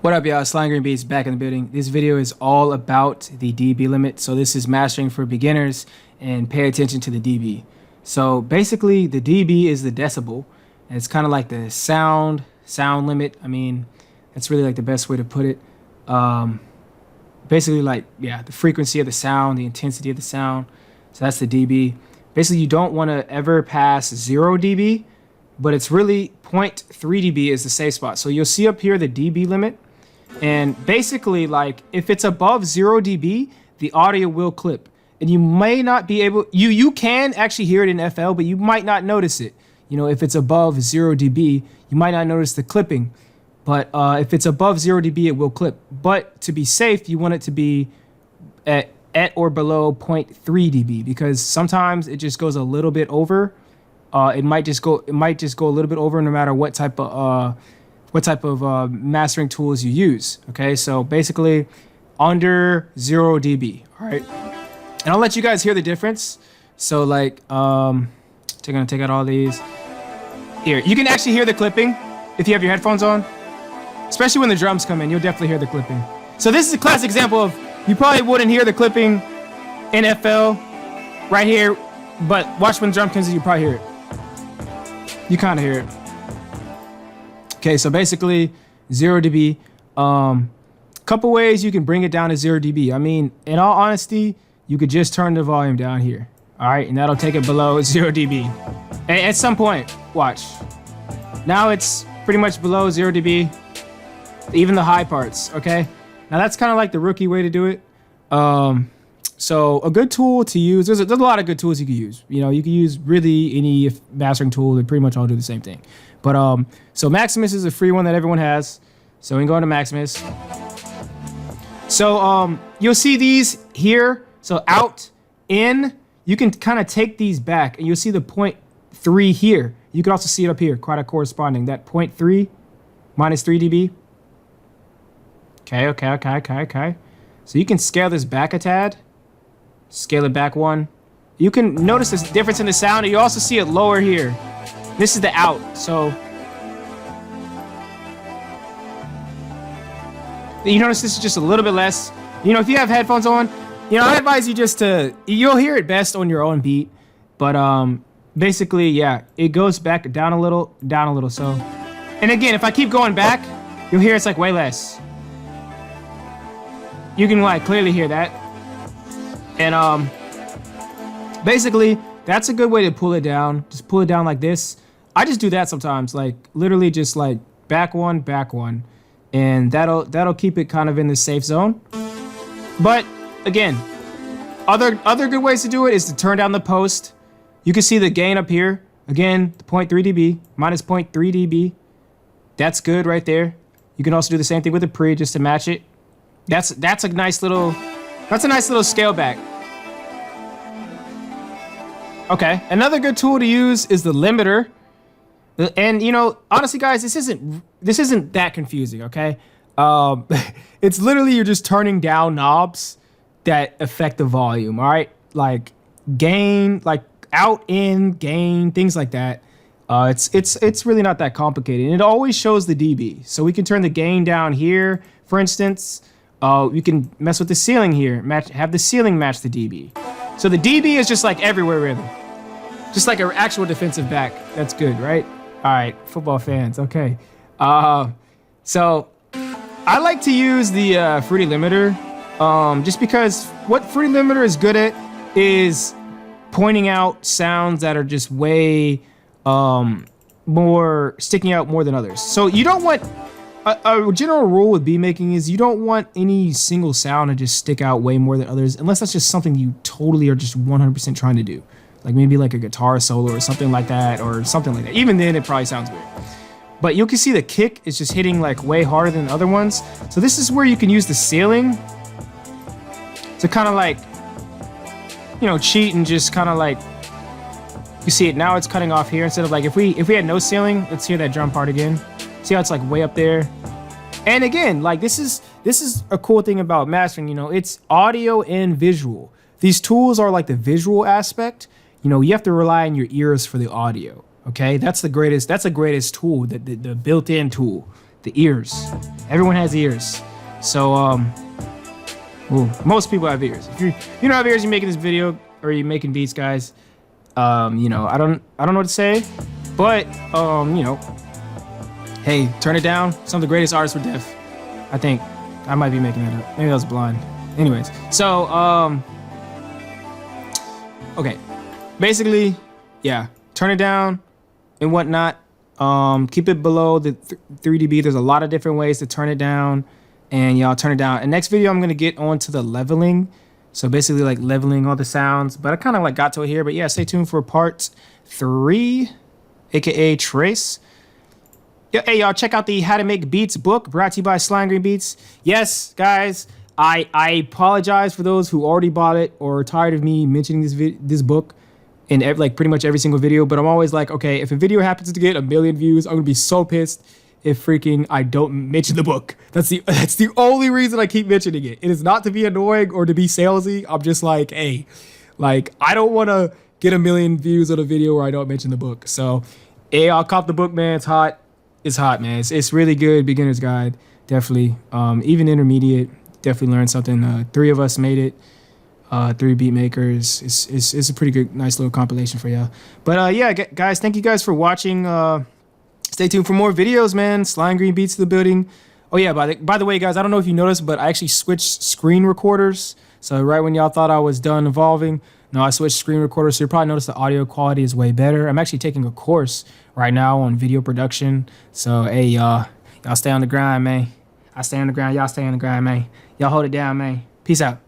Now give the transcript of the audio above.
What up, y'all? Slime Green Beats back in the building. This video is all about the dB limit. So this is mastering for beginners, and pay attention to the dB. So basically, the dB is the decibel, and it's kind of like the sound limit. I mean, that's really like the best way to put it. Basically, like, yeah, the frequency of the sound, the intensity of the sound. So that's the dB. Basically, you don't want to ever pass 0 dB, but it's really 0.3 dB is the safe spot. So you'll see up here the dB limit. And basically, like, if it's above 0 dB, the audio will clip. And you may not be able, you can actually hear it in FL, but you might not notice it. You know, if it's above 0 dB, you might not notice the clipping. But if it's above 0 dB, it will clip. But to be safe, you want it to be at or below 0.3 dB, because sometimes it just goes a little bit over. It might just go a little bit over, no matter what type of mastering tools you use. Okay, so basically under 0 dB. All right, and I'll let you guys hear the difference. So like, gonna take out all these. Here, you can actually hear the clipping if you have your headphones on, especially when the drums come in. You'll definitely hear the clipping. So this is a classic example of, you probably wouldn't hear the clipping in FL right here, but watch when the drum comes in, you probably hear it. You kind of hear it. Okay, so basically 0 dB. Couple ways you can bring it down to 0 dB. I mean, in all honesty, you could just turn the volume down here. All right, and that'll take it below 0 dB. And at some point, watch. Now it's pretty much below 0 dB, even the high parts, okay? Now that's kind of like the rookie way to do it. So a good tool to use, there's a lot of good tools you can use. You know, you can use really any mastering tool. They pretty much all do the same thing. But so Maximus is a free one that everyone has. So we can go into Maximus. So you'll see these here. So out, in, you can kind of take these back, and you'll see the 0.3 here. You can also see it up here, quite a corresponding. That 0.3 minus 3 dB. Okay. So you can scale this back a tad. Scale it back 1. You can notice this difference in the sound, and you also see it lower here. This is the out, so you notice this is just a little bit less. You know, if you have headphones on, you know, I advise you just to, you'll hear it best on your own beat. But basically, yeah, it goes back down a little, so. And again, if I keep going back, you'll hear it's like way less. You can like clearly hear that. And basically, that's a good way to pull it down. Just pull it down like this. I just do that sometimes, like literally just like back one, and that'll keep it kind of in the safe zone. But again, other good ways to do it is to turn down the post. You can see the gain up here. Again, the 0.3 dB minus 0.3 dB. That's good right there. You can also do the same thing with the pre, just to match it. That's a nice little scale back. Okay, another good tool to use is the limiter. And you know, honestly guys, this isn't that confusing, okay? It's literally you're just turning down knobs that affect the volume, all right? Like gain, like out, in, gain, things like that. It's really not that complicated. And it always shows the dB. So we can turn the gain down here, for instance. You can mess with the ceiling here, have the ceiling match the dB. So the dB is just like everywhere, really. Just like an actual defensive back. That's good, right? All right, football fans, okay. So I like to use the fruity limiter, just because what fruity limiter is good at is pointing out sounds that are just way more sticking out more than others. So you don't want, a general rule with beat making is you don't want any single sound to just stick out way more than others, unless that's just something you totally are just 100% trying to do. Like maybe like a guitar solo or something like that, Even then, it probably sounds weird. But you can see the kick is just hitting like way harder than other ones. So this is where you can use the ceiling to kind of like, you know, cheat and just kind of like, you see it now, it's cutting off here instead of like, if we had no ceiling, let's hear that drum part again. See how it's like way up there? And again, like this is a cool thing about mastering, you know, it's audio and visual. These tools are like the visual aspect. You know, you have to rely on your ears for the audio. Okay, that's the greatest tool, the built-in tool the ears. Everyone has ears. So ooh, most people have ears. If you don't have ears, you're making this video or you're making beats, guys. You know, I don't know what to say, but you know, hey, turn it down. Some of the greatest artists were deaf. I think I might be making that up. Maybe I was blind. Anyways, so okay, basically, yeah, turn it down and whatnot. Keep it below the 3 dB. There's a lot of different ways to turn it down, and y'all turn it down. And next video, I'm gonna get on to the leveling. So basically, like leveling all the sounds. But I kind of like got to it here. But yeah, stay tuned for part 3, aka Trace. Yeah, hey y'all, check out the How to Make Beats book brought to you by Slime Green Beats. Yes, guys, I apologize for those who already bought it or are tired of me mentioning this book in like pretty much every single video. But I'm always like, okay, if a video happens to get 1 million views, I'm gonna be so pissed if freaking I don't mention the book. That's the only reason I keep mentioning it. It is not to be annoying or to be salesy. I'm just like, hey, like I don't want to get 1 million views on a video where I don't mention the book. So, hey, I'll cop the book, man. It's hot. It's hot, man. It's really good. Beginner's guide, definitely. Even intermediate, definitely learned something. 3 of us made it. 3 beat makers. It's a pretty good, nice little compilation for y'all. But yeah, guys, thank you guys for watching. Stay tuned for more videos, man. Slime Green Beats to the building. Oh yeah, by the way, guys, I don't know if you noticed, but I actually switched screen recorders. So right when y'all thought I was done evolving, no, I switched screen recorders. So you probably noticed the audio quality is way better. I'm actually taking a course right now on video production. So hey, y'all stay on the grind, man. I stay on the grind. Y'all stay on the grind, man. Y'all hold it down, man. Peace out.